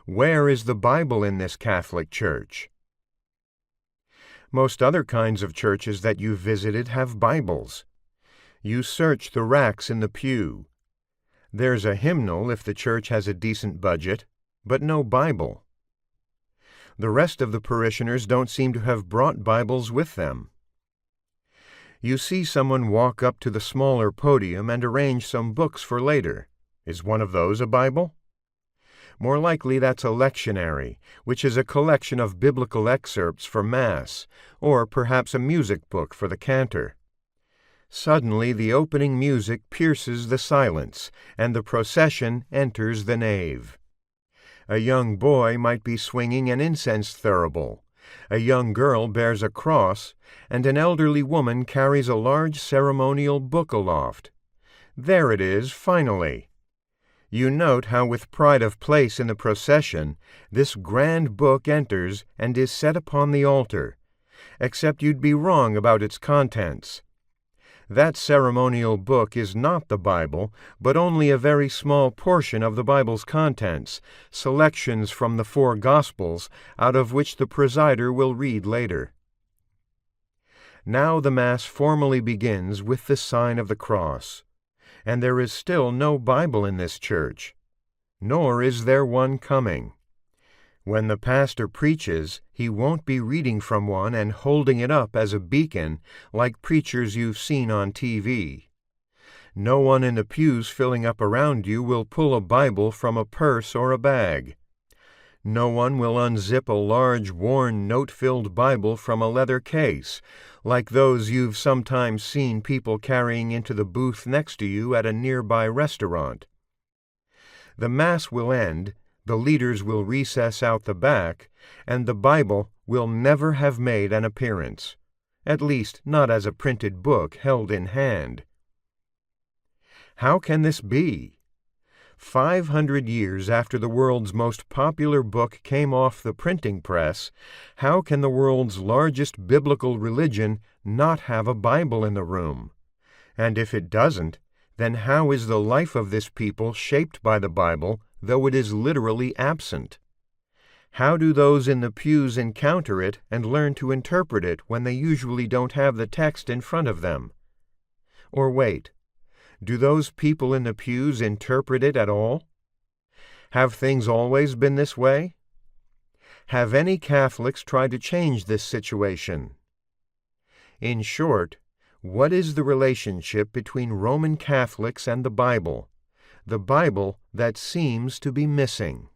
Where is the Bible in this Catholic Church? Most other kinds of churches that you've visited have Bibles. You search the racks in the pew. There's a hymnal if the church has a decent budget, but no Bible. The rest of the parishioners don't seem to have brought Bibles with them. You see someone walk up to the smaller podium and arrange some books for later. Is one of those a Bible? More likely that's a lectionary, which is a collection of biblical excerpts for Mass, or perhaps a music book for the cantor. Suddenly the opening music pierces the silence, and the procession enters the nave. A young boy might be swinging an incense thurible. A young girl bears a cross, and an elderly woman carries a large ceremonial book aloft. There it is, finally. You note how with pride of place in the procession, this grand book enters and is set upon the altar, except you'd be wrong about its contents. That ceremonial book is not the Bible, but only a very small portion of the Bible's contents, selections from the 4 Gospels, out of which the presider will read later. Now the Mass formally begins with the sign of the cross, and there is still no Bible in this church, nor is there one coming. When the pastor preaches, he won't be reading from one and holding it up as a beacon like preachers you've seen on TV. No one in the pews filling up around you will pull a Bible from a purse or a bag. No one will unzip a large, worn, note-filled Bible from a leather case, like those you've sometimes seen people carrying into the booth next to you at a nearby restaurant. The Mass will end, the leaders will recess out the back, and the Bible will never have made an appearance, at least not as a printed book held in hand. How can this be? 500 years after the world's most popular book came off the printing press, how can the world's largest biblical religion not have a Bible in the room? And if it doesn't, then how is the life of this people shaped by the Bible, though it is literally absent? How do those in the pews encounter it and learn to interpret it when they usually don't have the text in front of them? Or wait, do those people in the pews interpret it at all? Have things always been this way? Have any Catholics tried to change this situation? In short, what is the relationship between Roman Catholics and the Bible that seems to be missing?